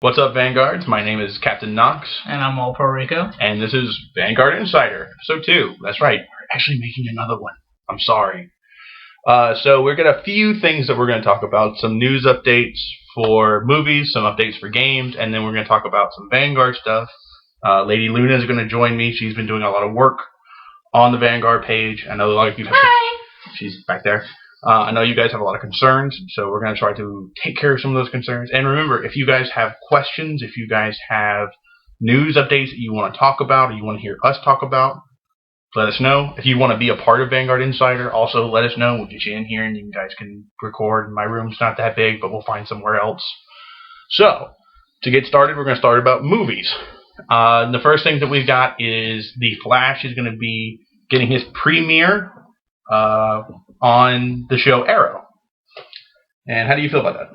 What's up, Vanguards? My name is Captain Knox, And I'm AllPro Rico. and this is Vanguard Insider, episode 2. That's right, we're actually making another one. I'm sorry. So we've got a few things that we're going to talk about. Some news updates for movies, some updates for games, and then we're going to talk about some Vanguard stuff. Lady Luna is going to join me. She's been doing a lot of work on the Vanguard page. I know a lot of you have... Hi! She's back there. I know you guys have a lot of concerns, so we're going to try to take care of some of those concerns. And remember, if you guys have questions, if you guys have news updates that you want to talk about, or you want to hear us talk about, let us know. If you want to be a part of Vanguard Insider, also let us know. We'll get you in here, and you guys can record. My room's not that big, but we'll find somewhere else. So, to get started, we're going to start about movies. The first thing that we've got is The Flash is going to be getting his premiere on the show Arrow. And how do you feel about that?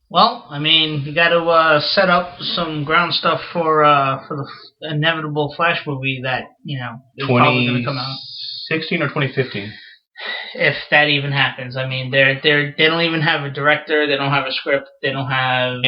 Well, I mean, you got to set up some ground stuff for the inevitable Flash movie that is probably going to come out. 2016 or 2015? If that even happens. I mean, they don't even have a director. They don't have a script. They don't have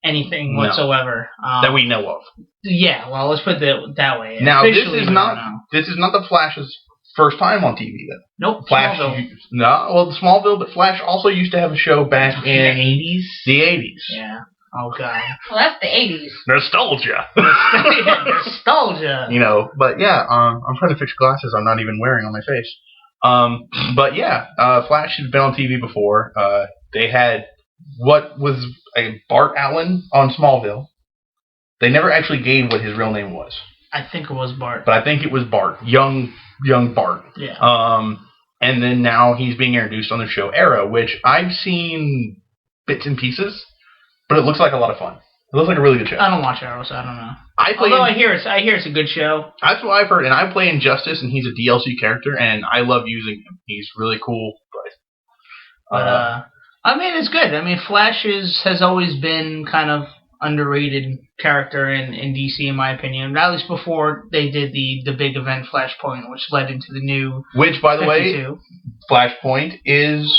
anything whatsoever that we know of. Yeah, well, let's put it that way. Now, this is not the Flash's first time on TV, then. Nope. Flash. Smallville, but Flash also used to have a show back in the 80s. The 80s. Yeah. Oh God. Well, that's the 80s. Nostalgia. Nostalgia. But yeah, I'm trying to fix glasses I'm not even wearing on my face. But yeah, Flash has been on TV before. They had what was a Bart Allen on Smallville. They never actually gave what his real name was. I think it was Bart. But I think it was Bart. Young Bart. Yeah. And then now he's being introduced on the show Arrow, which I've seen bits and pieces, but it looks like a lot of fun. It looks like a really good show. I don't watch Arrow, so I don't know. I hear it's a good show. That's what I've heard, and I play Injustice, and he's a DLC character, and I love using him. He's really cool. But I mean, it's good. I mean, Flash has always been kind of underrated character in DC, in my opinion. At least before they did the big event Flashpoint, which led into the new. Which, by the 52. way, Flashpoint is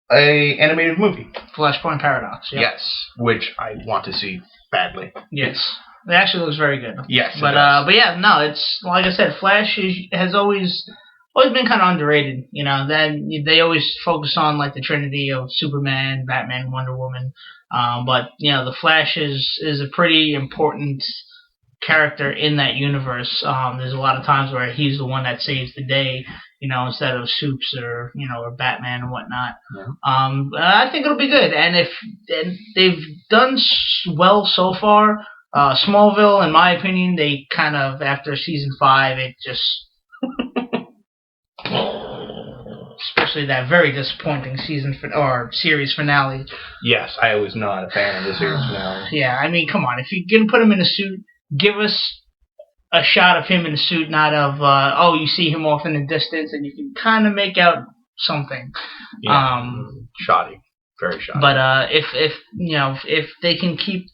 a animated movie. Flashpoint Paradox. Yep. Yes, which I want to see badly. Yes, it actually looks very good. Yes, but yeah, no, it's like I said, Flash has always been kind of underrated. Then they always focus on like the Trinity of Superman, Batman, Wonder Woman. But the Flash is a pretty important character in that universe. There's a lot of times where he's the one that saves the day, instead of Supes or Batman and whatnot. Yeah. I think it'll be good, and they've done well so far. Smallville, in my opinion, they kind of after season 5, it just. Especially that very disappointing series finale. Yes, I was not a fan of the series finale. Yeah, I mean, come on. If you're going to put him in a suit, give us a shot of him in a suit, not of, you see him off in the distance and you can kind of make out something. Yeah, shoddy. Very shoddy. But if they can keep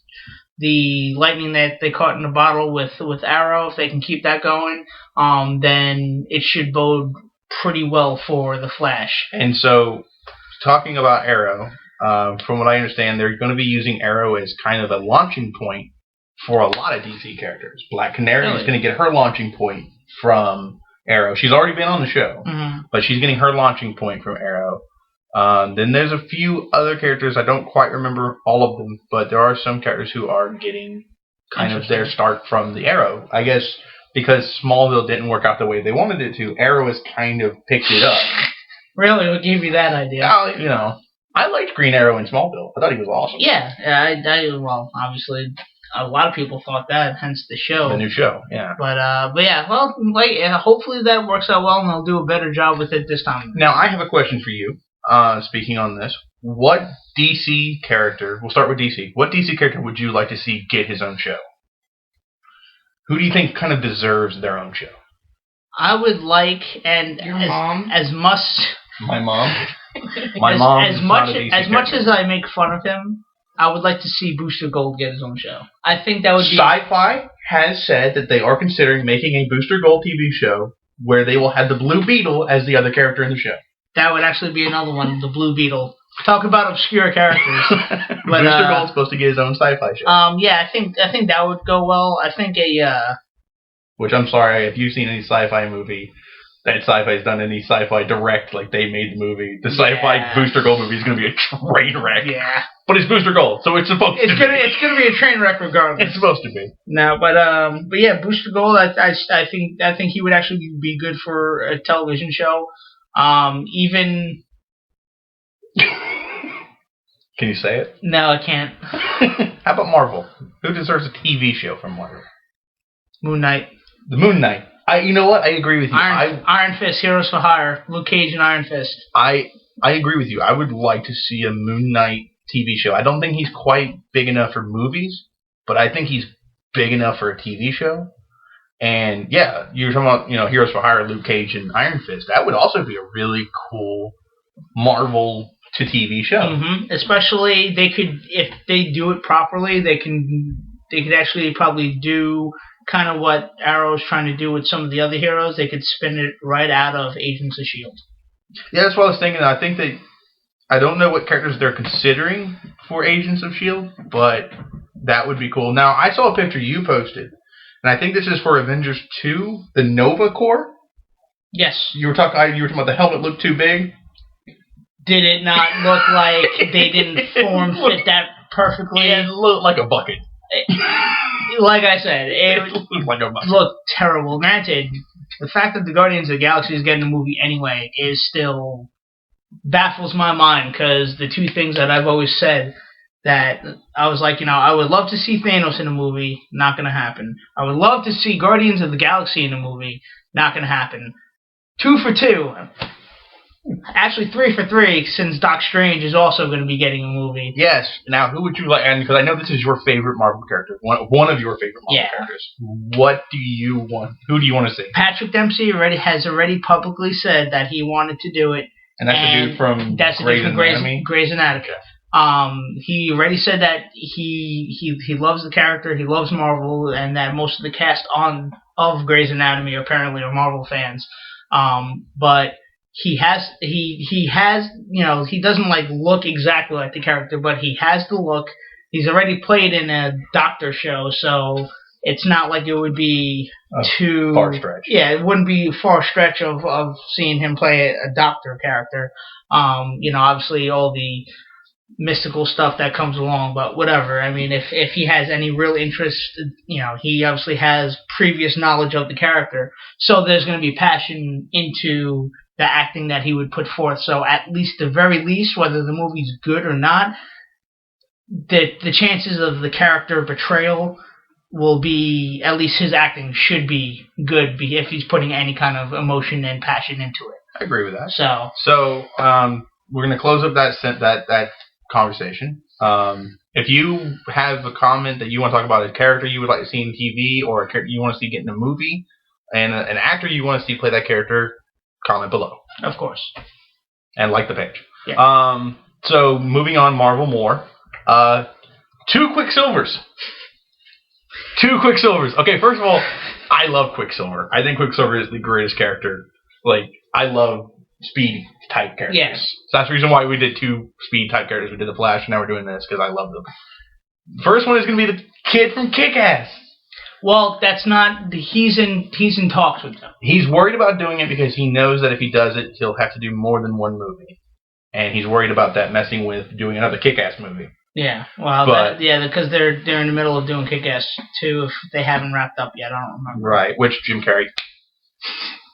the lightning that they caught in the bottle with Arrow, if they can keep that going, then it should bode pretty well for the Flash. And so, talking about Arrow, from what I understand, they're going to be using Arrow as kind of a launching point for a lot of DC characters. Black Canary is going to get her launching point from Arrow. She's already been on the show, but she's getting her launching point from Arrow. Then there's a few other characters. I don't quite remember all of them, but there are some characters who are getting kind of their start from the Arrow. I guess because Smallville didn't work out the way they wanted it to, Arrow has kind of picked it up. Really? What gave you that idea? I liked Green Arrow in Smallville. I thought he was awesome. Yeah, well, obviously, a lot of people thought that, hence the show. The new show, yeah. But yeah, well, hopefully that works out well, and they'll do a better job with it this time. Now, I have a question for you, speaking on this. What DC character, we'll start with DC, what DC character would you like to see get his own show? Who do you think kind of deserves their own show? I would like, and Your mom? As much. My mom. My mom. As much as I make fun of him, I would like to see Booster Gold get his own show. I think that would be. Sci-Fi has said that they are considering making a Booster Gold TV show where they will have the Blue Beetle as the other character in the show. That would actually be another one, the Blue Beetle. Talk about obscure characters. But, Booster Gold's supposed to get his own sci-fi show. Yeah, I think that would go well. I think Which, I'm sorry, if you've seen any sci-fi movie that sci-fi's done any sci-fi direct, like they made the movie, the sci-fi Booster Gold movie is going to be a train wreck. Yeah. But it's Booster Gold, so it's supposed to be. It's gonna be a train wreck regardless. It's supposed to be. No, but yeah, Booster Gold. I think he would actually be good for a television show. Even. Can you say it? No, I can't. How about Marvel? Who deserves a TV show from Marvel? Moon Knight. The Moon Knight. You know what? I agree with you. Iron Fist, Heroes for Hire, Luke Cage and Iron Fist. I agree with you. I would like to see a Moon Knight TV show. I don't think he's quite big enough for movies, but I think he's big enough for a TV show. And yeah, you're talking about Heroes for Hire, Luke Cage, and Iron Fist. That would also be a really cool Marvel to TV show. Mm-hmm. Especially if they do it properly, they could actually probably do kind of what Arrow's trying to do with some of the other heroes. They could spin it right out of Agents of S.H.I.E.L.D. Yeah, that's what I was thinking. I think I don't know what characters they're considering for Agents of S.H.I.E.L.D., but that would be cool. Now, I saw a picture you posted, and I think this is for Avengers 2, the Nova Corps. Yes. You were talking about the helmet looked too big? Did it not look like they didn't fit that perfectly? It looked like a bucket. Like I said, it looked like a bucket. Looked terrible. Granted, the fact that the Guardians of the Galaxy is getting a movie anyway is still baffles my mind, because the two things that I've always said that I was like, I would love to see Thanos in a movie, not going to happen. I would love to see Guardians of the Galaxy in a movie, not going to happen. 2 for 2. Actually, 3 for 3, since Doc Strange is also going to be getting a movie. Yes. Now, who would you like? And because I know this is your favorite Marvel character, one of your favorite Marvel characters. What do you want? Who do you want to see? Patrick Dempsey has already publicly said that he wanted to do it. And that's the dude from Grey's Anatomy. He already said that he loves the character, he loves Marvel, and that most of the cast of Grey's Anatomy apparently are Marvel fans. But he doesn't look exactly like the character, but he has the look. He's already played in a doctor show, so it's not like it would be too far stretch. Yeah, it wouldn't be a far stretch of seeing him play a doctor character. Obviously all the mystical stuff that comes along, but whatever. I mean, if he has any real interest, he obviously has previous knowledge of the character, so there's going to be passion into the acting that he would put forth. So at least, the very least, whether the movie's good or not, the chances of the character portrayal will be, at least his acting should be good if he's putting any kind of emotion and passion into it. I agree with that. So we're going to close up that conversation. If you have a comment that you want to talk about, a character you would like to see in TV, or a character you want to see get in a movie, and an actor you want to see play that character, comment below. Of course. And like the page. Yeah. So moving on, Marvel more. 2 Quicksilvers. 2 Quicksilvers. Okay, first of all, I love Quicksilver. I think Quicksilver is the greatest character. I love speed type characters. Yes. So that's the reason why we did 2 speed type characters. We did the Flash, and now we're doing this, because I love them. First one is going to be the kid from Kick-Ass. Well, that's not. He's in talks with them. He's worried about doing it because he knows that if he does it, he'll have to do more than one movie, and he's worried about that messing with doing another Kick-Ass movie. Yeah, well, because they're in the middle of doing Kick-Ass 2 if they haven't wrapped up yet. I don't remember. Right, which Jim Carrey.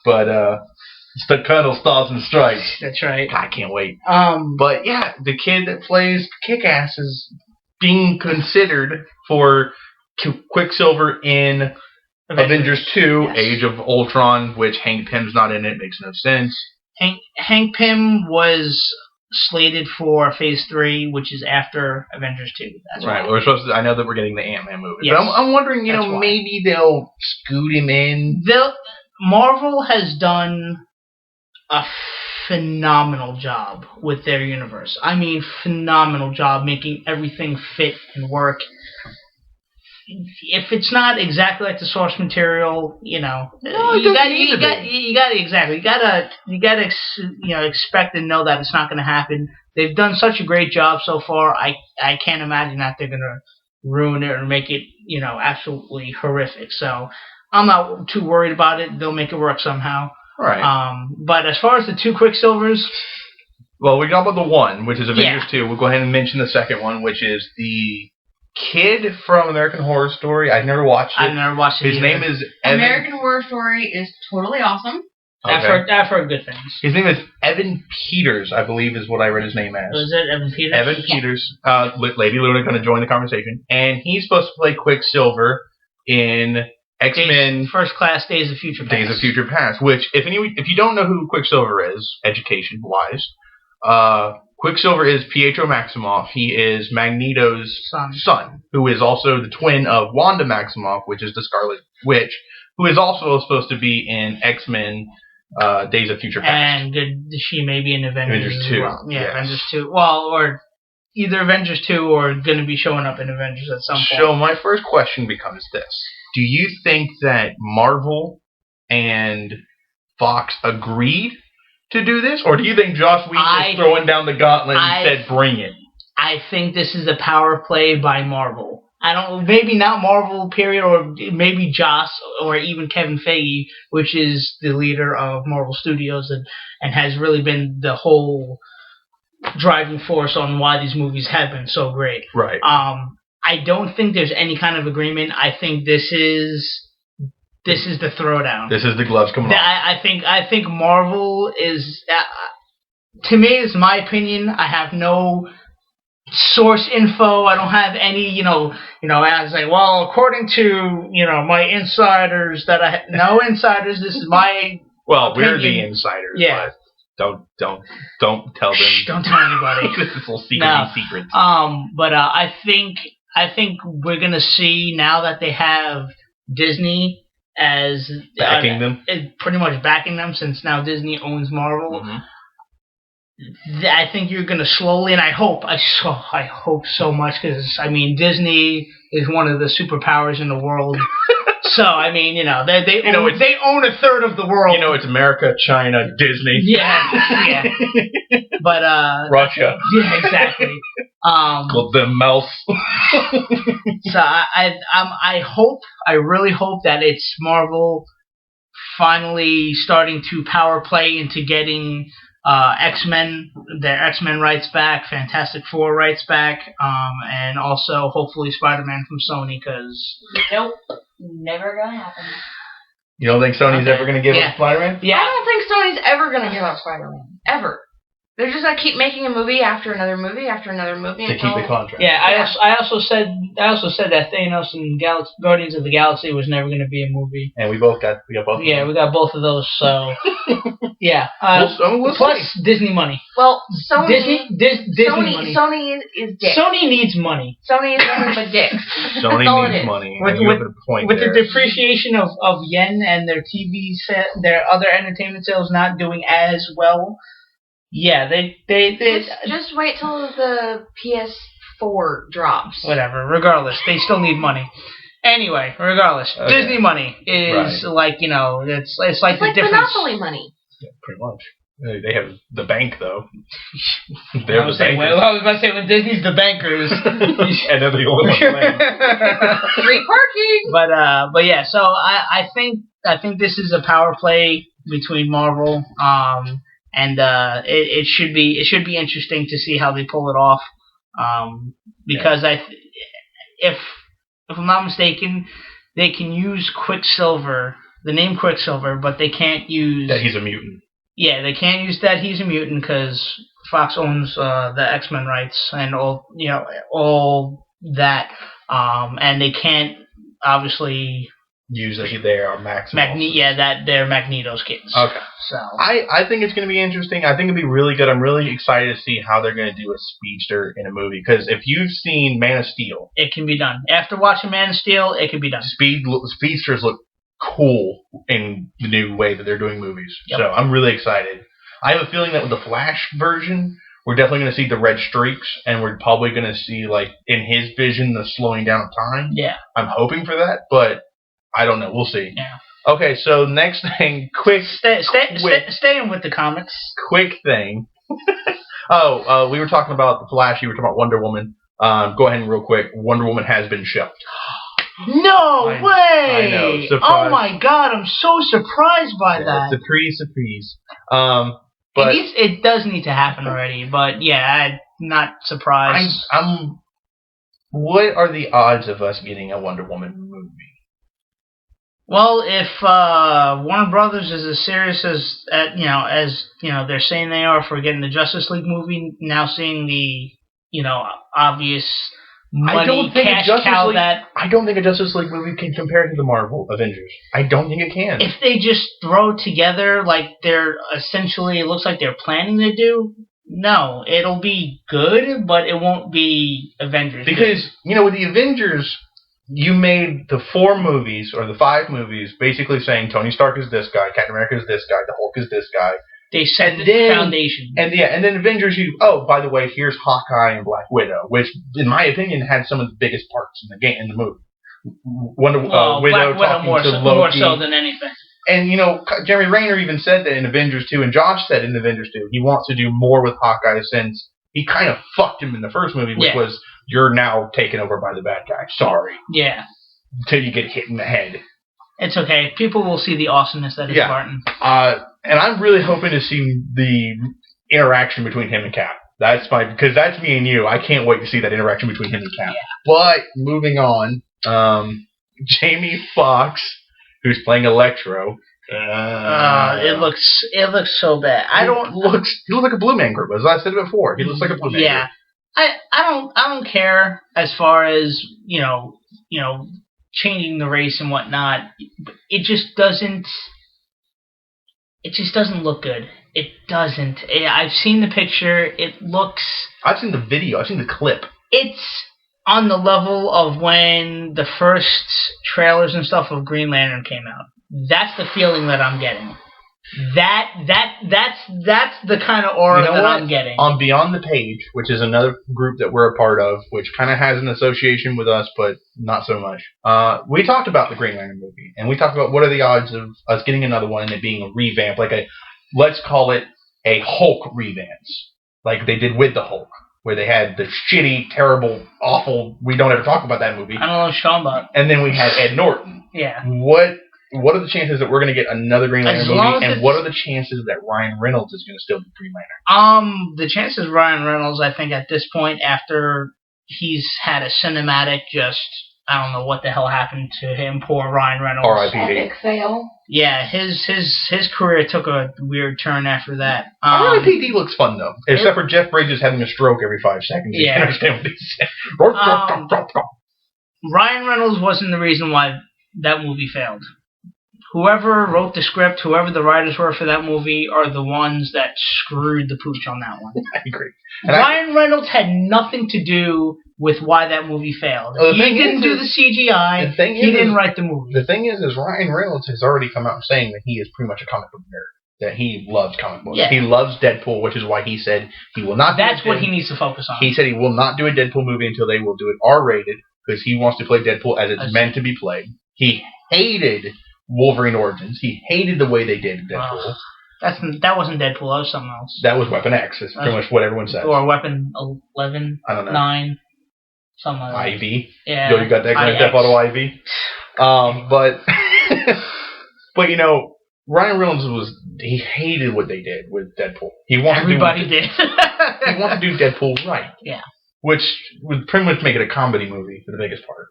But it's the Colonel Stars and Stripes. That's right. I can't wait. But yeah, the kid that plays Kick-Ass is being considered for Quicksilver in Avengers 2, yes. Age of Ultron, which Hank Pym's not in it. Makes no sense. Hank Pym was slated for Phase 3, which is after Avengers 2. That's right. Why. We're supposed to. I know that we're getting the Ant-Man movie, yes. but I'm wondering, maybe they'll scoot him in. Marvel has done a phenomenal job with their universe. I mean, phenomenal job making everything fit and work. if it's not exactly like the source material, you gotta expect and know that it's not gonna happen. They've done such a great job so far. I can't imagine that they're gonna ruin it or make it, absolutely horrific. So I'm not too worried about it. They'll make it work somehow. Right. But as far as the two Quicksilvers, well, we got about the one, which is Avengers 2. We'll go ahead and mention the second one, which is the kid from American Horror Story. I've never watched it. I've never watched it. His name is Evan. American Horror Story is totally awesome. Okay. I've heard good things. His name is Evan Peters, I believe is what I read his name as. Was it Evan Peters? Evan Peters. Lady Luna going to join the conversation. And he's supposed to play Quicksilver in X-Men First Class Days of Future Past. Days of Future Past, which, if you don't know who Quicksilver is, education-wise, Quicksilver is Pietro Maximoff. He is Magneto's son, who is also the twin of Wanda Maximoff, which is the Scarlet Witch, who is also supposed to be in X-Men Days of Future Past. And she may be in Avengers 2. Well. Yeah, yes. Avengers 2. Well, or either Avengers 2 or going to be showing up in Avengers at some point. So my first question becomes this. Do you think that Marvel and Fox agreed to do this? Or do you think Joss Whedon is throwing down the gauntlet and said, bring it? I think this is a power play by Marvel. Maybe not Marvel, period, or maybe Joss or even Kevin Feige, which is the leader of Marvel Studios and has really been the whole driving force on why these movies have been so great. Right. I don't think there's any kind of agreement. I think this is the throwdown. This is the gloves coming off. I think Marvel is, to me, it's my opinion. I have no source info. I don't have any, as like, well, according to, my insiders no insiders. This is my well, opinion. We're the insiders. Yeah. But don't tell them. Don't tell anybody. This is all secrets. But I think we're gonna see now that they have Disney as backing them, pretty much backing them, since now Disney owns Marvel. Mm-hmm. I think you're gonna slowly, and I hope so much, because Disney is one of the superpowers in the world. So they own a third of the world. It's America, China, Disney. Yeah. But Russia. Yeah, exactly. The mouse. So I really hope that it's Marvel finally starting to power play into getting X-Men, their X-Men rights back, Fantastic Four rights back, and also hopefully Spider-Man from Sony, because nope, never gonna happen. You don't think Sony's ever gonna give up Spider-Man? Yeah, I don't think Sony's ever gonna give up Spider-Man, ever. They're just gonna keep making a movie after another movie after another movie to keep the contract. Yeah, I also said that Thanos and Guardians of the Galaxy was never going to be a movie. And we got both. Yeah, we got both of those. So yeah. We'll plus see. Disney money. Well, Disney money. Sony is dick. Sony needs money. Sony is nothing but dick. Sony needs money. With the depreciation of yen and their TV set, their other entertainment sales not doing as well. Yeah, they just wait till the PS4 drops. Whatever. Regardless, they still need money. Anyway, regardless, okay. Disney money is like it's like the difference. Monopoly money. Yeah, pretty much. They have the bank though. They're the bankers. I was about to say when Disney's the bankers, and they're the only ones playing. Free parking. But yeah. So I think this is a power play between Marvel. And it should be interesting to see how they pull it off, because if I'm not mistaken, they can use Quicksilver, the name Quicksilver, but they can't use that he's a mutant. Yeah, they can't use that he's a mutant because Fox owns the X-Men rights and all that, and they can't obviously use they are Maximoff. They're Magneto's kids. Okay. So I think it's going to be interesting. I think it'll be really good. I'm really excited to see how they're going to do a speedster in a movie, because if you've seen Man of Steel, it can be done. After watching Man of Steel, it can be done. Speedsters look cool in the new way that they're doing movies. Yep. So I'm really excited. I have a feeling that with the Flash version, We're definitely going to see the red streaks, and we're probably going to see, like, in his vision, the slowing down of time. Yeah. I'm hoping for that, but I don't know. We'll see. Yeah. Okay, so next thing, Staying with the comics. Quick thing. We were talking about the Flash. You were talking about Wonder Woman. Go ahead and real quick. Wonder Woman has been shelved. No way! I know. Surprise. Oh my god, I'm so surprised by that. Surprise. But it does need to happen already, but yeah, I'm not surprised. What are the odds of us getting a Wonder Woman movie? Well, if Warner Brothers is as serious as they're saying they are for getting the Justice League movie, now seeing the obvious money cash cow that I don't think a Justice League movie can compare to the Marvel Avengers. I don't think it can. If they just throw together like they're essentially, it looks like they're planning to do. No, it'll be good, but it won't be Avengers. Because with the Avengers, you made the 4 movies or the 5 movies basically saying Tony Stark is this guy, Captain America is this guy, the Hulk is this guy. They set the foundation. And then Avengers, by the way, here's Hawkeye and Black Widow, which, in my opinion, had some of the biggest parts in the movie. Widow talking to Loki. More so than anything. And, Jeremy Renner even said that in Avengers 2, and Josh said in Avengers 2, he wants to do more with Hawkeye since he kind of fucked him in the first movie, which was, you're now taken over by the bad guy. Sorry. Yeah. Until you get hit in the head. It's okay. People will see the awesomeness that is Barton. And I'm really hoping to see the interaction between him and Cap. Because that's me and you. I can't wait to see that interaction between him and Cap. Yeah. But moving on, Jamie Foxx, who's playing Electro. It looks so bad. He looks like a Blue Man Group, as I said before. He looks like a Blue Man Group. Yeah. I don't care as far as changing the race and whatnot. It just doesn't look good. It doesn't. I've seen the picture. I've seen the video. I've seen the clip. It's on the level of when the first trailers and stuff of Green Lantern came out. That's the feeling that I'm getting. That's the kind of aura that I'm getting. On Beyond the Page, which is another group that we're a part of, which kind of has an association with us, but not so much. We talked about the Green Lantern movie, and we talked about what are the odds of us getting another one and it being a revamp, let's call it a Hulk revamp, like they did with the Hulk, where they had the shitty, terrible, awful. We don't ever talk about that movie. I don't know what you're talking about. And then we had Ed Norton. Yeah. What are the chances that we're going to get another Green Lantern movie, and what are the chances that Ryan Reynolds is going to still be Green Lantern? The chances Ryan Reynolds, I think, at this point, after he's had a cinematic I don't know what the hell happened to him, poor Ryan Reynolds. R.I.P.D. Epic fail. Yeah, his career took a weird turn after that. R.I.P.D. looks fun, though. Except for Jeff Bridges having a stroke every 5 seconds. Yeah. You can understand what he's saying. Ryan Reynolds wasn't the reason why that movie failed. Whoever wrote the script, whoever the writers were for that movie, are the ones that screwed the pooch on that one. I agree. Ryan Reynolds had nothing to do with why that movie failed. He didn't do the CGI. He didn't write the movie. The thing is Ryan Reynolds has already come out saying that he is pretty much a comic book nerd. That he loves comic books. Yeah. He loves Deadpool, which is why he said he will not. That's what he needs to focus on. He said he will not do a Deadpool movie until they will do it R-rated, because he wants to play Deadpool as it's meant to be played. He hated Wolverine Origins. He hated the way they did Deadpool. That wasn't Deadpool. That was something else. That was Weapon X. That's pretty much what everyone says. Or Weapon 11. I don't know. 9. Something like that. Ivy. Yeah. You got that Grand Theft Auto Ivy. But Ryan Reynolds he hated what they did with Deadpool. Everybody did. He wants to do Deadpool right. Yeah. Which would pretty much make it a comedy movie for the biggest part.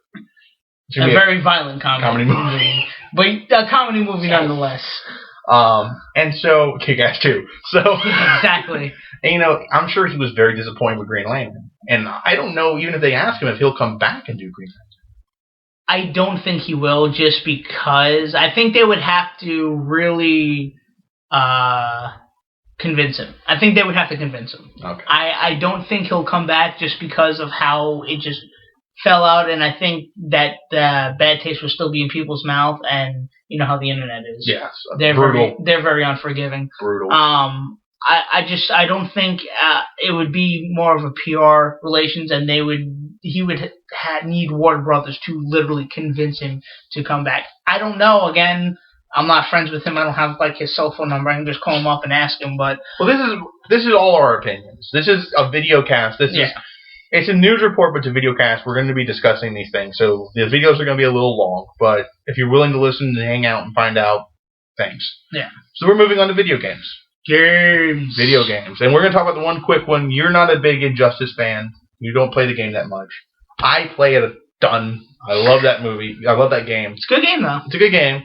A very violent comedy movie. But a comedy movie nonetheless. And so, Kick-Ass 2. So, exactly. And, I'm sure he was very disappointed with Green Lantern. And I don't know, even if they ask him, if he'll come back and do Green Lantern. I don't think he will, just because I think they would have to really convince him. I think they would have to convince him. Okay. I don't think he'll come back just because of how it just fell out, and I think that the bad taste will still be in people's mouth, and you know how the internet is. Yes. They're very unforgiving. Brutal. I don't think it would be more of a PR relations, and he would need Warner Brothers to literally convince him to come back. I don't know. Again, I'm not friends with him. I don't have like his cell phone number. I can just call him up and ask him. But this is all our opinions. This is a video cast. It's a news report, but it's a video cast. We're going to be discussing these things, so the videos are going to be a little long. But if you're willing to listen and hang out and find out, thanks. Yeah. So we're moving on to video games. Video games. And we're going to talk about the one quick one. You're not a big Injustice fan. You don't play the game that much. I play it a ton. I love that movie. I love that game. It's a good game, though. It's a good game.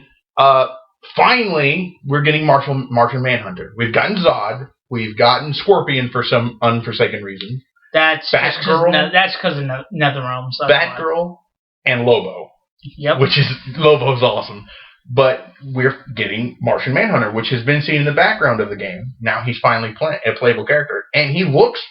Finally, we're getting Martian Manhunter. We've gotten Zod. We've gotten Scorpion for some unforsaken reason. That's Batgirl. That's because of NetherRealm. So Batgirl and Lobo. Yep. Lobo's awesome. But we're getting Martian Manhunter, which has been seen in the background of the game. Now he's finally a playable character, and he looks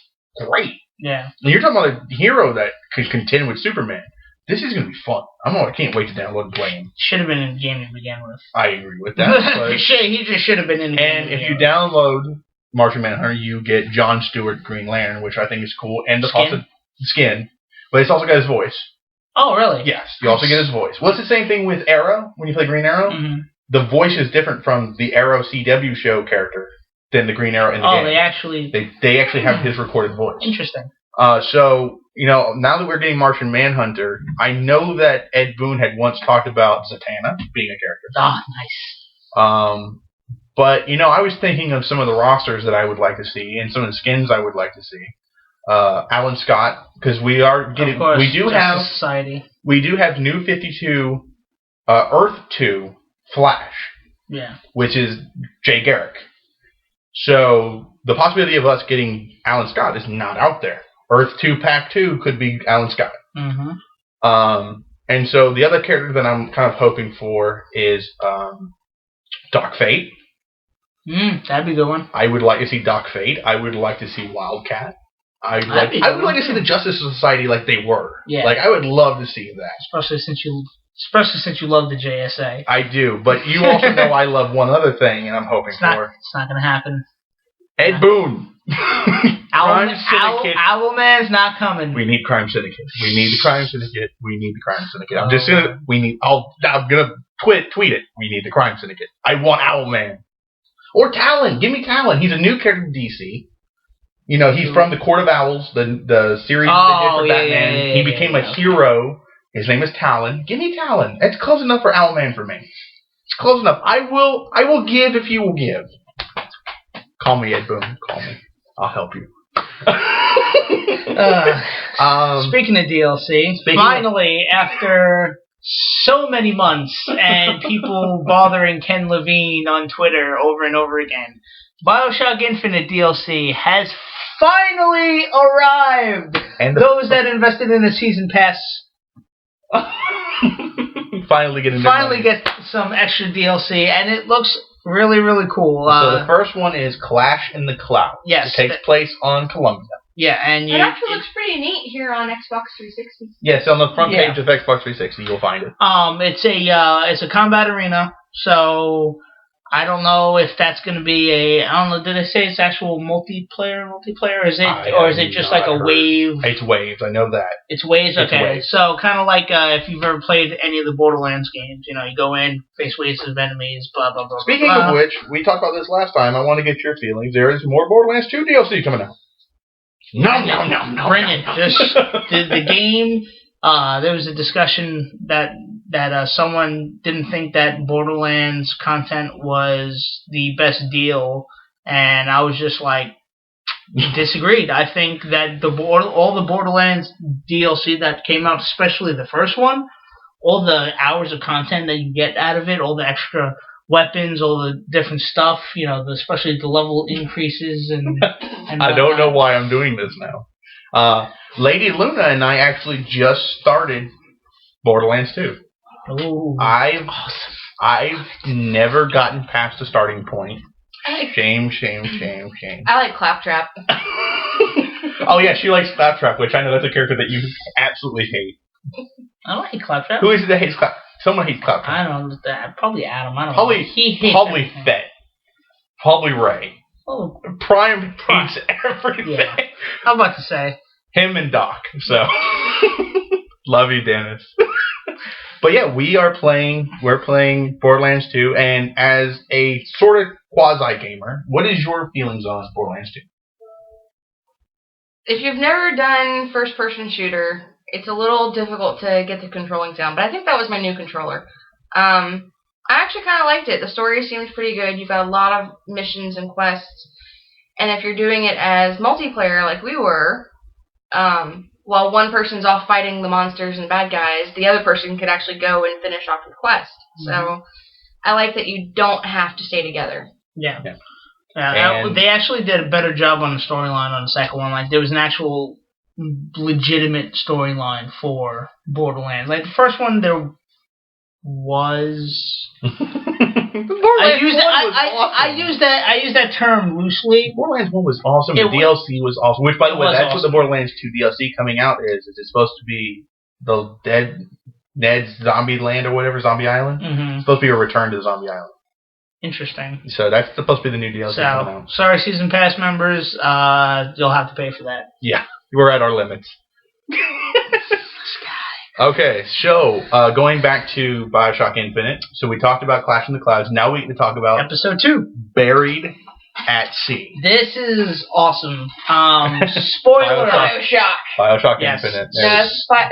great. Yeah. And you're talking about a hero that could contend with Superman. This is going to be fun. I can't wait to download and play him. Should have been in the game to begin with. I agree with that. He just should have been in the game. And if you download Martian Manhunter, you get Jon Stewart Green Lantern, which I think is cool. And the skin. But it's also got his voice. Oh, really? Yes, you also get his voice. Well, it's the same thing with Arrow, when you play Green Arrow. Mm-hmm. The voice is different from the Arrow CW show character than the Green Arrow in the game. They actually have his recorded voice. Interesting. So, now that we're getting Martian Manhunter, I know that Ed Boon had once talked about Zatanna being a character. Oh, nice. But, I was thinking of some of the rosters that I would like to see and some of the skins I would like to see. Alan Scott, because we do have New 52, Earth 2, Flash. Yeah. Which is Jay Garrick. So the possibility of us getting Alan Scott is not out there. Earth 2 Pack 2 could be Alan Scott. Mm-hmm. And so the other character that I'm kind of hoping for is Doc Fate. That'd be a good one. I would like to see Doc Fate. I would like to see Wildcat. I would like to see the Justice Society like they were. Yeah. Like I would love to see that. Especially since you love the JSA. I do, but you also know I love one other thing, and I'm hoping for. It's not going to happen. Ed Boon. Owlman's not coming. We need Crime Syndicate. We need the Crime Syndicate. We need the Crime Syndicate. I'm gonna tweet it. We need the Crime Syndicate. I want Owlman. Or Talon. Give me Talon. He's a new character in DC. He's from the Court of Owls, the series that they did for Batman. He became a hero. His name is Talon. Give me Talon. That's close enough for Owlman for me. It's close enough. I will give if you will give. Call me, Ed Boon. Call me. I'll help you. Speaking of DLC, finally, after so many months and people bothering Ken Levine on Twitter over and over again, BioShock Infinite DLC has finally arrived. And those that invested in the season pass finally get some extra DLC, and it looks really, really cool. So the first one is Clash in the Clouds. Yes. It takes place on Columbia. Yeah, and it actually looks pretty neat here on Xbox 360. Yes, on the front page of Xbox 360, you'll find it. It's a combat arena, so I don't know if that's going to be I don't know, did they say it's actual multiplayer? Is it just like a wave? It's waves, I know that. It's waves? Okay. Waves. So kind of like if you've ever played any of the Borderlands games, you go in, face waves of enemies, blah, blah, blah. Speaking of which, we talked about this last time, I want to get your feelings. There is more Borderlands 2 DLC coming out. No. Bring it. Just the game, there was a discussion that someone didn't think that Borderlands content was the best deal, and I was just like, disagreed. I think that all the Borderlands DLC that came out, especially the first one, all the hours of content that you get out of it, all the extra weapons, all the different stuff, especially the level increases and I don't know why I'm doing this now. Lady Luna and I actually just started Borderlands 2. Ooh, I've never gotten past the starting point. Shame. I like Claptrap. Oh yeah, she likes Claptrap, which I know that's a character that you absolutely hate. I like Claptrap. Who is it that hates Claptrap? Someone hates Claptrap. I don't know. Probably Adam. I don't know. Probably Fett. Probably Ray. Oh, Prime hates everything. Yeah. I'm about to say. Him and Doc. So, love you, Dennis. But yeah, we're playing Borderlands 2, and as a sort of quasi-gamer, what is your feelings on Borderlands 2? If you've never done first-person shooter, it's a little difficult to get the controlling down, but I think that was my new controller. I actually kind of liked it. The story seems pretty good. You've got a lot of missions and quests, and if you're doing it as multiplayer like we were, while one person's off fighting the monsters and bad guys, the other person could actually go and finish off your quest. Mm-hmm. So I like that you don't have to stay together. Yeah. They actually did a better job on the storyline on the second one. Like, there was an actual legitimate storyline for Borderlands. Like, the first one, there was... I use that term loosely. Borderlands 1 was awesome. The DLC was awesome. Which, by the way, that's awesome. What the Borderlands 2 DLC coming out is. It's supposed to be the Ned's Zombie Land or whatever, Zombie Island. Mm-hmm. It's supposed to be a return to the Zombie Island. Interesting. So that's supposed to be the new DLC coming out. Sorry, Season Pass members. You'll have to pay for that. Yeah, we're at our limits. Okay, so going back to Bioshock Infinite. So we talked about Clash in the Clouds. Now we get to talk about Episode 2. Buried at Sea. This is awesome. Spoiler. Bioshock yes. Infinite. Bioshock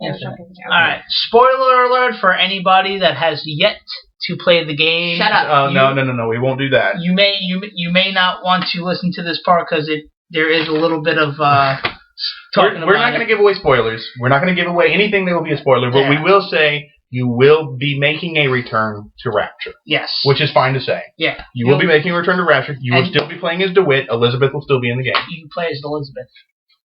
Infinite. All right. Spoiler alert for anybody that has yet to play the game. Shut up. No. We won't do that. You may not want to listen to this part because there is a little bit of we're not going to give away spoilers. We're not going to give away anything that will be a spoiler, but we will say you will be making a return to Rapture. Yes. Which is fine to say. Yeah. You will be making a return to Rapture. You will still be playing as DeWitt. Elizabeth will still be in the game. You play as Elizabeth.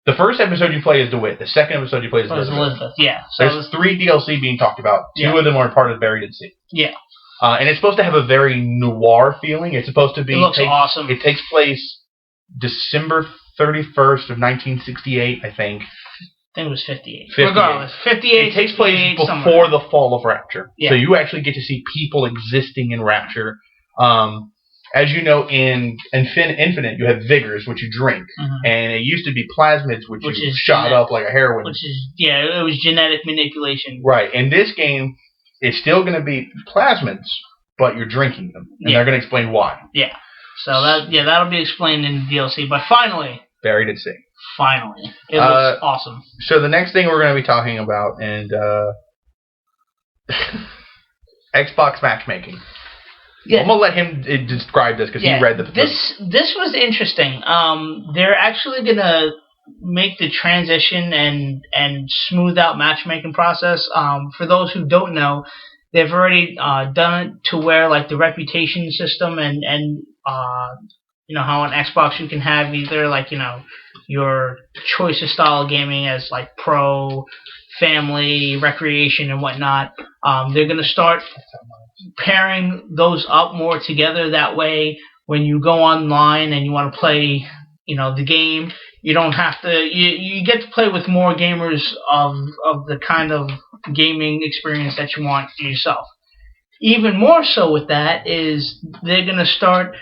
The first episode you play as DeWitt. The second episode you play as Elizabeth. Yeah. So there's 3 DLC being talked about. 2 of them are part of Buried at Sea. Yeah. And it's supposed to have a very noir feeling. It's supposed to be... It looks awesome. It takes place December 31st of 1968, I think. I think it was 58. Regardless, 58. It takes place before the fall of Rapture. Yeah. So you actually get to see people existing in Rapture. As you know, in Infinite, you have Vigors, which you drink. Mm-hmm. And it used to be Plasmids, which you shot up like a heroin. It was genetic manipulation. Right. In this game, it's still going to be Plasmids, but you're drinking them. And they're going to explain why. Yeah. So that'll be explained in the DLC. But finally... Buried at Sea. Finally. It looks awesome. So the next thing we're going to be talking about, and Xbox matchmaking. Yeah. I'm going to let him describe this because he read the... This was interesting. They're actually going to make the transition and smooth out matchmaking process. For those who don't know, they've already done it to where like the reputation system and you know how on Xbox you can have either like your choice of style of gaming as like pro, family, recreation, and whatnot. They're gonna start pairing those up more together. That way, when you go online and you want to play, the game, you don't have to. You get to play with more gamers of the kind of gaming experience that you want yourself. Even more so with that is they're gonna start.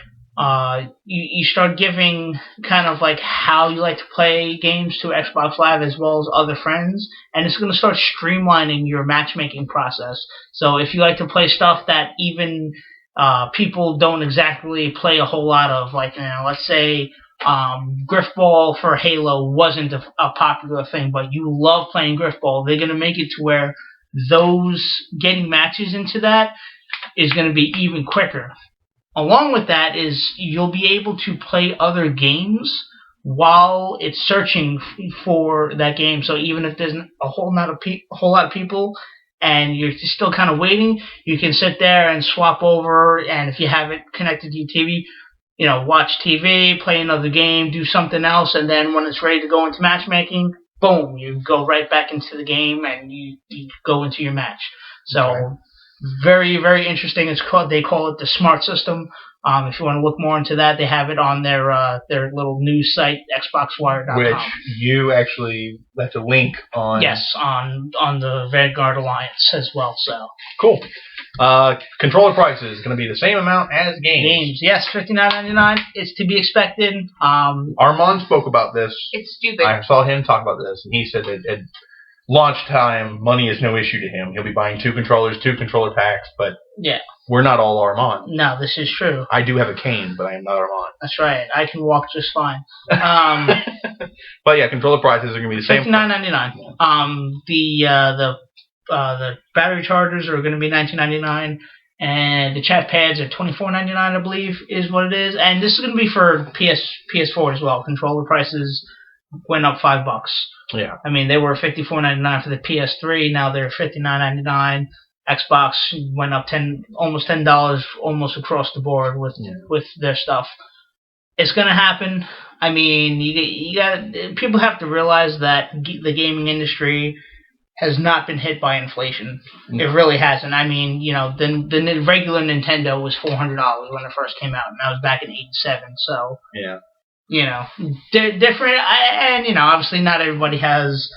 You start giving kind of like how you like to play games to Xbox Live as well as other friends, and it's going to start streamlining your matchmaking process. So if you like to play stuff that even people don't exactly play a whole lot of, like let's say Griffball for Halo wasn't a popular thing, but you love playing Griffball, they're going to make it to where those getting matches into that is going to be even quicker. Along with that is you'll be able to play other games while it's searching for that game. So even if there's a whole lot of people and you're still kind of waiting, you can sit there and swap over. And if you have it connected to your TV, watch TV, play another game, do something else, and then when it's ready to go into matchmaking, boom, you go right back into the game and you go into your match. So. Okay. Very, very interesting. They call it the Smart System. If you want to look more into that, they have it on their little news site, XboxWire.com. Which you actually left a link on. Yes, on the Vanguard Alliance as well. So cool. Controller prices going to be the same amount as games. Yes, $59.99. It's to be expected. Armand spoke about this. It's stupid. I saw him talk about this, and he said that at launch time, money is no issue to him. He'll be buying 2 controllers, 2 controller packs, but we're not all Armand. No, this is true. I do have a cane, but I am not Armand. That's right. I can walk just fine. But yeah, controller prices are going to be the same. $59.99. The battery chargers are going to be $19.99, and the chat pads are $24.99, I believe, is what it is. And this is going to be for PS4 as well. Controller prices went up $5. Yeah. I mean, they were $54.99 for the PS3. Now they're $59.99. Xbox went up almost $10, almost across the board with their stuff. It's going to happen. I mean, people have to realize that the gaming industry has not been hit by inflation. It really hasn't. I mean, the regular Nintendo was $400 when it first came out, and that was back in '87. So they're different, and obviously not everybody has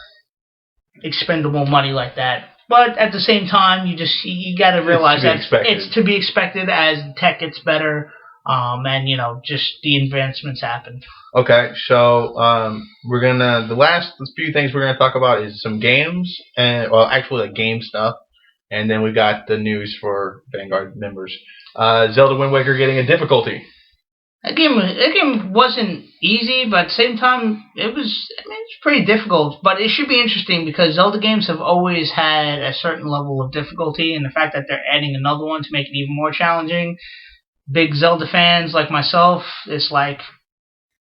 expendable money like that. But at the same time, you got to realize that it's to be expected as tech gets better, and just the advancements happen. Okay, so the last few things we're gonna talk about is some games, and actually game stuff, and then we got the news for Vanguard members. Zelda Wind Waker getting a difficulty. That game wasn't easy, but at the same time, it's pretty difficult. But it should be interesting because Zelda games have always had a certain level of difficulty, and the fact that they're adding another one to make it even more challenging. Big Zelda fans like myself, it's like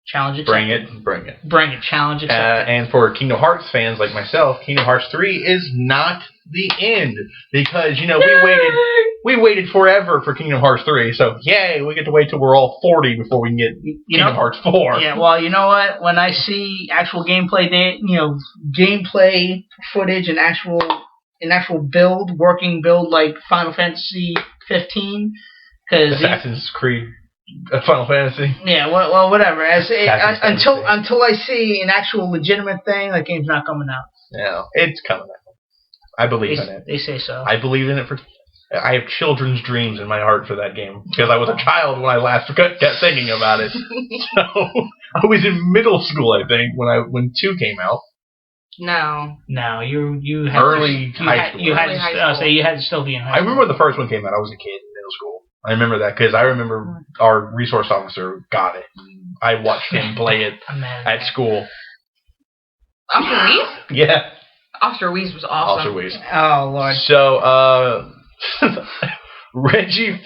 challenge accepted. Bring it. Challenge accepted. And for Kingdom Hearts fans like myself, Kingdom Hearts 3 is not the end because we waited forever for Kingdom Hearts 3. So yay, we get to wait till we're all 40 before we can get Kingdom Hearts 4. Yeah, well, you know what? When I see actual gameplay, gameplay footage and actual working build like Final Fantasy 15, because Assassin's Creed. Final Fantasy. Yeah, well, whatever. Until I see an actual legitimate thing, that game's not coming out. Yeah, it's coming out. I believe in it. They say so. I believe in it I have children's dreams in my heart for that game because I was a child when I last kept thinking about it. So I was in middle school, I think, when 2 came out. No, you had early high school. You had to still be in high school. I remember the first one came out. I was a kid in middle school. I remember that because I remember our resource officer got it. I watched him play it at school. Officer Weiss? Yeah. Officer Weiss was awesome. Officer Weiss. Oh, Lord. So, Reggie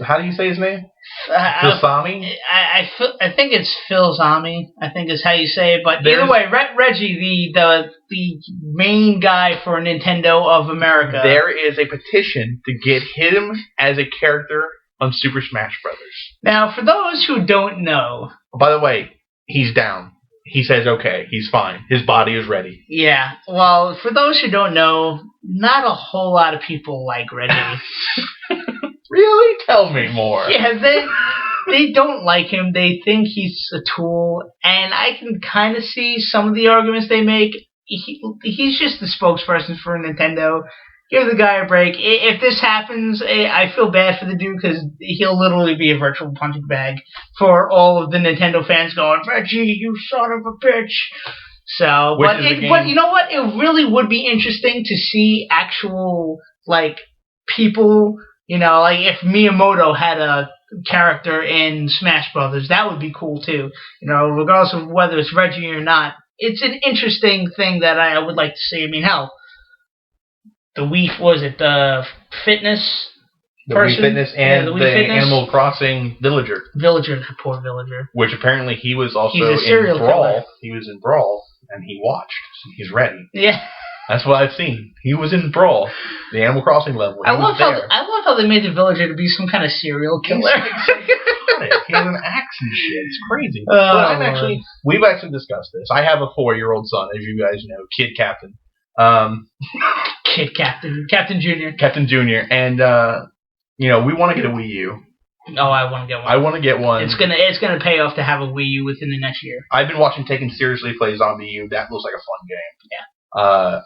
how do you say his name? Philzami? I think it's Philzami. I think is how you say it. But either way, Reggie, the main guy for Nintendo of America. There is a petition to get him as a character on Super Smash Brothers. Now, for those who don't know, by the way, he's down. He says okay, he's fine. His body is ready. Yeah. Well, for those who don't know, not a whole lot of people like Reggie. Really? Tell me more. Yeah, they don't like him. They think he's a tool, and I can kind of see some of the arguments they make. He's just the spokesperson for Nintendo. Give the guy a break. If this happens, I feel bad for the dude because he'll literally be a virtual punching bag for all of the Nintendo fans going, Reggie, you son of a bitch. So, but you know what? It really would be interesting to see actual people. Like if Miyamoto had a character in Smash Brothers, that would be cool too. Regardless of whether it's Reggie or not, it's an interesting thing that I would like to see. I mean, hell, the Wii Fitness person? Wii Fitness and the Animal Crossing villager. Poor villager. Which apparently he was also in Brawl. Killer. He was in Brawl, and he watched. So he's ready. Yeah. That's what I've seen. He was in Brawl, the Animal Crossing level. I love how they made the villager to be some kind of serial killer. He has an axe and shit. It's crazy. We've actually discussed this. I have a 4-year-old son, as you guys know, Kid Captain. Kid Captain. Captain Junior. Captain Junior. And, we want to get a Wii U. Oh, I want to get one. I want to get one. It's gonna pay off to have a Wii U within the next year. I've been watching Taken Seriously play Zombie U. That looks like a fun game. Yeah.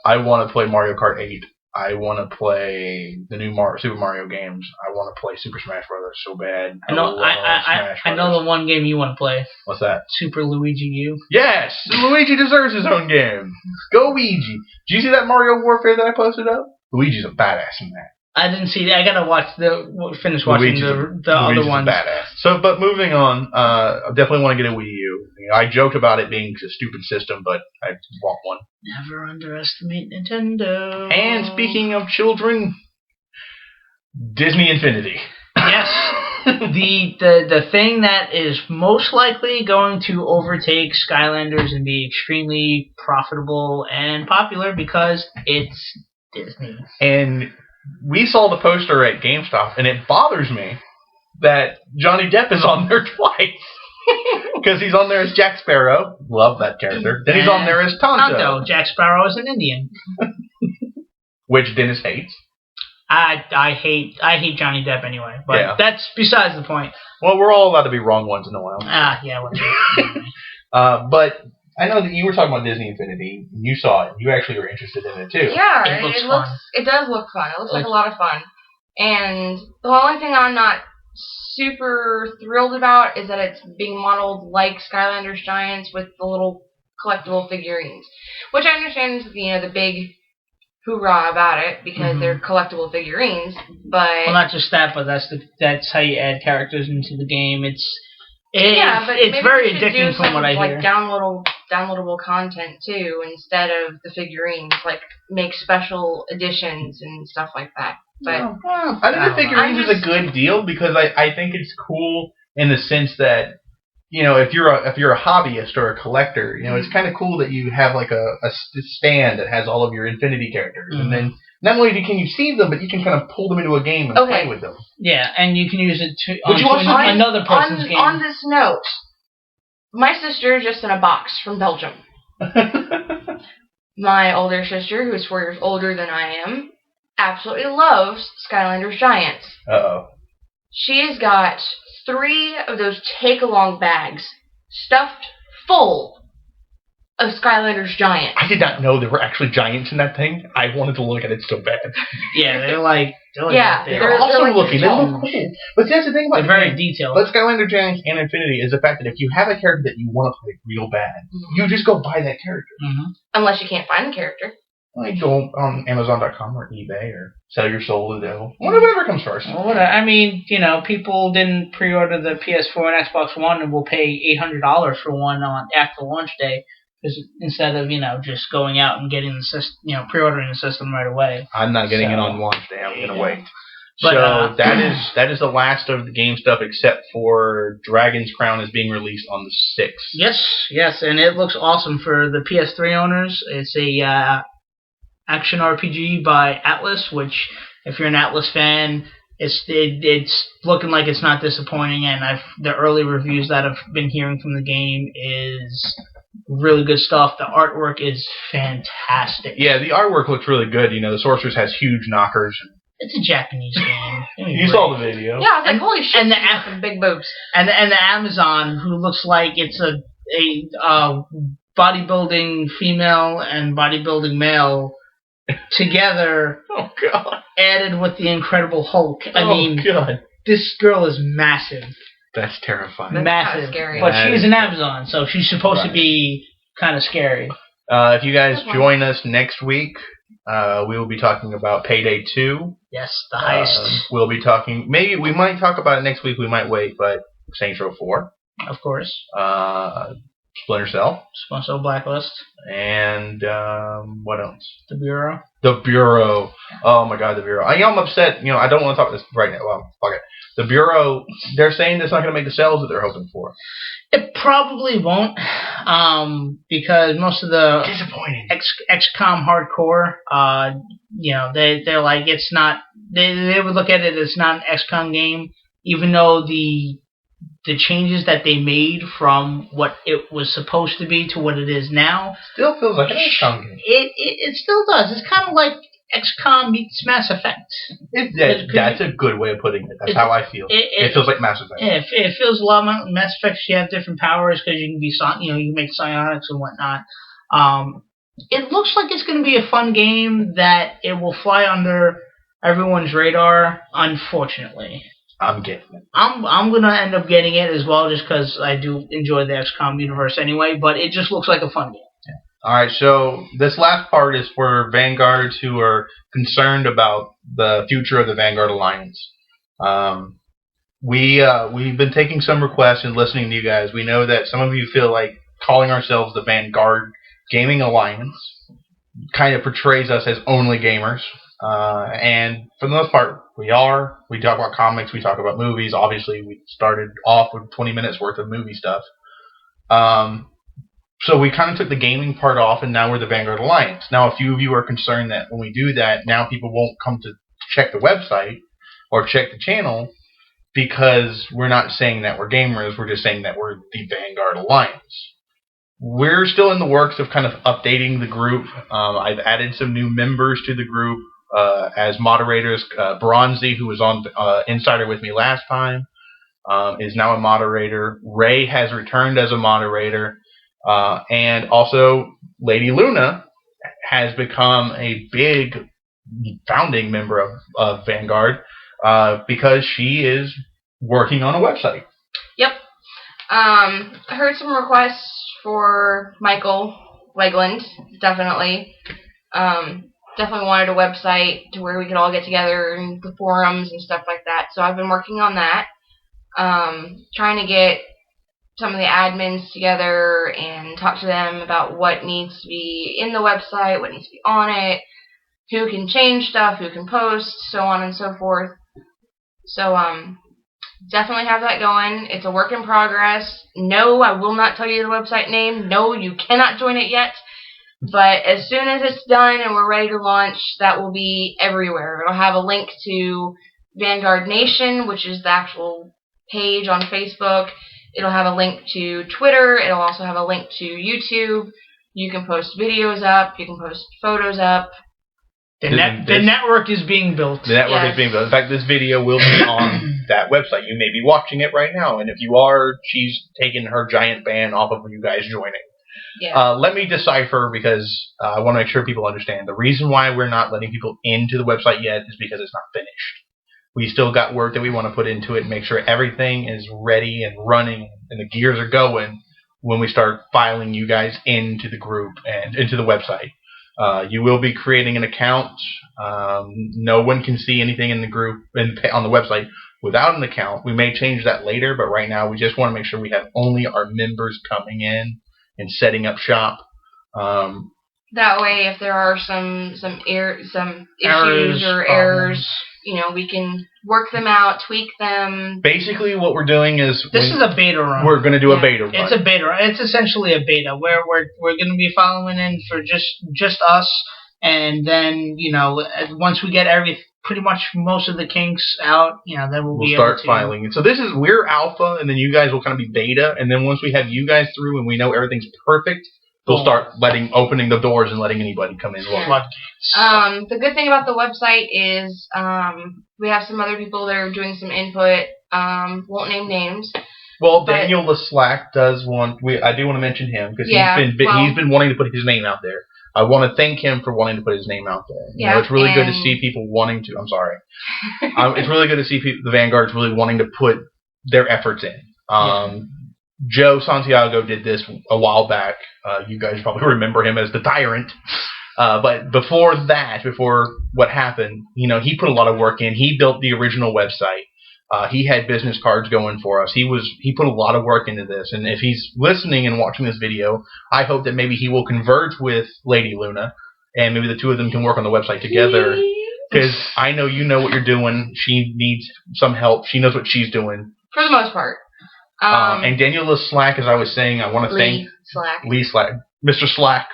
I want to play Mario Kart 8. I want to play the new Super Mario games. I want to play Super Smash Brothers so bad. I know the one game you want to play. What's that? Super Luigi U. Yes! Luigi deserves his own game. Go Luigi. Did you see that Mario Warfare that I posted up? Luigi's a badass in that. I didn't see that. I gotta finish watching the other ones. Badass. So, but moving on, I definitely want to get a Wii U. I joked about it being a stupid system, but I want one. Never underestimate Nintendo. And speaking of children, Disney Infinity. Yes. the thing that is most likely going to overtake Skylanders and be extremely profitable and popular because it's Disney. And we saw the poster at GameStop, and it bothers me that Johnny Depp is on there twice. Because he's on there as Jack Sparrow. Love that character. Then he's on there as Tonto. Jack Sparrow is an Indian. Which Dennis hates. I hate Johnny Depp anyway, but that's besides the point. Well, we're all allowed to be wrong once in a while. Yeah. But I know that you were talking about Disney Infinity. You saw it. You actually were interested in it too. Yeah, it does look fun. It looks like a lot of fun. And the only thing I'm not super thrilled about is that it's being modeled like Skylanders Giants with the little collectible figurines, which I understand is the big hoorah about it because they're collectible figurines. But not just that, but that's how you add characters into the game. It's it's very addicting from what I hear. Like downloadable content too, instead of the figurines. Like make special editions and stuff like that. But I think the figurines is a good deal because I think it's cool in the sense that if you're a hobbyist or a collector, it's kind of cool that you have like a stand that has all of your Infinity characters, and then not only can you see them, but you can kind of pull them into a game and play with them. Yeah, and you can use it on another person's game. On this note, my sister is just in a box from Belgium. My older sister, who is 4 years older than I am, absolutely loves Skylanders Giants. Uh-oh. She's got 3 of those take-along bags stuffed full of Skylanders Giants. I did not know there were actually giants in that thing. I wanted to look at it so bad. Yeah, they're like they're awesome looking. They look cool. But that's the thing about they're very detailed. But Skylander Giants and Infinity is the fact that if you have a character that you want to play real bad, you just go buy that character. Unless you can't find the character. Like go on Amazon.com or eBay or sell your soul to the devil. Whatever comes first. Well, I mean, people didn't pre-order the PS4 and Xbox One and will pay $800 for one after launch day. Instead of just going out and getting the system, pre-ordering the system right away. I'm not getting it on launch day. I'm gonna wait. But, so that is the last of the game stuff, except for Dragon's Crown is being released on the 6th. Yes, and it looks awesome for the PS3 owners. It's a action RPG by Atlas, which if you're an Atlas fan, it's looking like it's not disappointing. And the early reviews that I've been hearing from the game is really good stuff. The artwork is fantastic. Yeah, the artwork looks really good. The Sorceress has huge knockers. It's a Japanese game. You saw the video. Yeah, I was like, holy shit, and the big boobs. And the Amazon, who looks like it's a bodybuilding female and bodybuilding male together. Oh, God. Added with the Incredible Hulk. I mean, God. This girl is massive. That's terrifying. Massive. Scary. But she's an Amazon, so she's supposed to be kind of scary. If you guys join us next week, we will be talking about Payday 2. Yes, the heist. We'll be talking, maybe we might talk about it next week, we might wait, but Saints Row 4. Of course. Splinter Cell. Splinter Cell Blacklist. And what else? The Bureau. The Bureau. Oh my God, The Bureau. I'm upset. I don't want to talk this right now. Well, fuck it. The Bureau. They're saying it's not going to make the sales that they're hoping for. It probably won't, because most of the disappointing XCOM hardcore, they're like it's not. They would look at it as not an XCOM game, even though the changes that they made from what it was supposed to be to what it is now still feels like an XCOM game. It still does. It's kind of like XCOM meets Mass Effect. That's a good way of putting it. That's how I feel. It feels like Mass Effect. It feels a lot like Mass Effect. You have different powers because you can be, you can make psionics and whatnot. It looks like it's going to be a fun game that it will fly under everyone's radar. Unfortunately, I'm getting it. I'm gonna end up getting it as well, just because I do enjoy the XCOM universe anyway. But it just looks like a fun game. All right, so this last part is for Vanguards who are concerned about the future of the Vanguard Alliance. We've been taking some requests and listening to you guys. We know that some of you feel like calling ourselves the Vanguard Gaming Alliance kind of portrays us as only gamers. And for the most part, we are. We talk about comics, we talk about movies. Obviously, we started off with 20 minutes worth of movie stuff. So we kind of took the gaming part off, and now we're the Vanguard Alliance. Now, a few of you are concerned that when we do that, now people won't come to check the website or check the channel because we're not saying that we're gamers. We're just saying that we're the Vanguard Alliance. We're still in the works of kind of updating the group. I've added some new members to the group as moderators. Bronzy, who was on Insider with me last time, is now a moderator. Ray has returned as a moderator. And also, Lady Luna has become a big founding member of Vanguard because she is working on a website. Yep. I heard some requests for Michael Wegland. Definitely. Definitely wanted a website to where we could all get together and the forums and stuff like that. So I've been working on that. Trying to get some of the admins together and talk to them about what needs to be in the website, what needs to be on it, who can change stuff, who can post, so on and so forth. So definitely have that going. It's a work in progress. No, I will not tell you the website name. No, you cannot join it yet. But as soon as it's done and we're ready to launch, that will be everywhere. It'll have a link to Vanguard Nation, which is the actual page on Facebook. It'll have a link to Twitter. It'll also have a link to YouTube. You can post videos up. You can post photos up. The network is being built. The network is being built. In fact, this video will be on that website. You may be watching it right now. And if you are, she's taken her giant ban off of you guys joining. Yeah. Let me decipher, because I want to make sure people understand. The reason why we're not letting people into the website yet is because it's not finished. We still got work that we want to put into it and make sure everything is ready and running and the gears are going when we start filing you guys into the group and into the website. You will be creating an account. No one can see anything in the group on the website without an account. We may change that later, but right now we just want to make sure we have only our members coming in and setting up shop. That way, if there are some issues or errors, we can work them out, tweak them. Basically, what we're doing is this is a beta run. We're going to do a beta run. It's a beta. It's essentially a beta where we're going to be following in for just us, and then once we get pretty much most of the kinks out, then we'll be start able to filing. And so we're alpha, and then you guys will kind of be beta, and then once we have you guys through and we know everything's perfect, we'll start opening the doors and letting anybody come in. Yeah. The good thing about the website is we have some other people that are doing some input. Won't name names. Well, Daniel LeSlack does want. I do want to mention him because he's been wanting to put his name out there. I want to thank him for wanting to put his name out there. It's really good to see people wanting to. I'm sorry. It's really good to see the Vanguards really wanting to put their efforts in. Joe Santiago did this a while back. You guys probably remember him as the Tyrant. But before what happened, he put a lot of work in. He built the original website. He had business cards going for us. He put a lot of work into this. And if he's listening and watching this video, I hope that maybe he will converge with Lady Luna, and maybe the two of them can work on the website together. Because I know you know what you're doing. She needs some help. She knows what she's doing. For the most part. And Daniel LeSlack, as I was saying, I want to thank Lee Slack, Mr. Slack.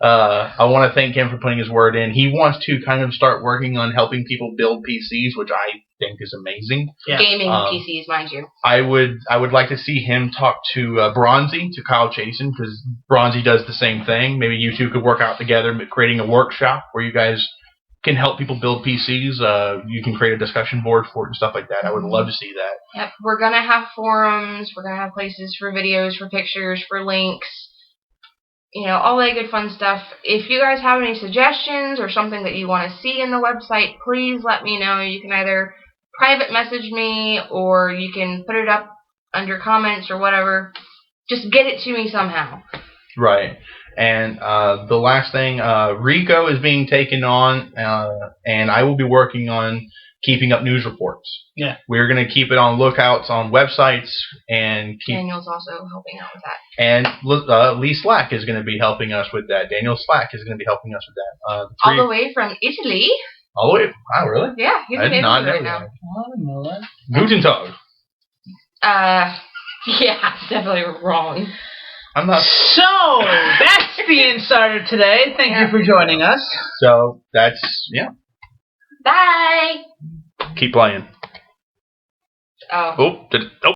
I want to thank him for putting his word in. He wants to kind of start working on helping people build PCs, which I think is amazing. Yeah. Gaming PCs, mind you. I would like to see him talk to Bronzy, to Kyle Chasen, because Bronzy does the same thing. Maybe you two could work out together, creating a workshop where you guys can help people build PCs. You can create a discussion board for it and stuff like that. I would love to see that. Yep, we're going to have forums. We're going to have places for videos, for pictures, for links. all that good fun stuff. If you guys have any suggestions or something that you want to see in the website, please let me know. You can either private message me or you can put it up under comments or whatever. Just get it to me somehow. Right. And the last thing, Rico is being taken on, and I will be working on keeping up news reports. Yeah. We're going to keep it on lookouts on websites and keep. Daniel's also helping out with that. And Lee Slack is going to be helping us with that. Daniel Slack is going to be helping us with that. All the way from Italy. All the way. Wow, really? Yeah, he's in Italy right now. I didn't know that. Guten Tag. Yeah, definitely wrong. I'm not. So that's the Insider today. Thank you for joining us. So that's Bye. Keep playing. Oh. Oh.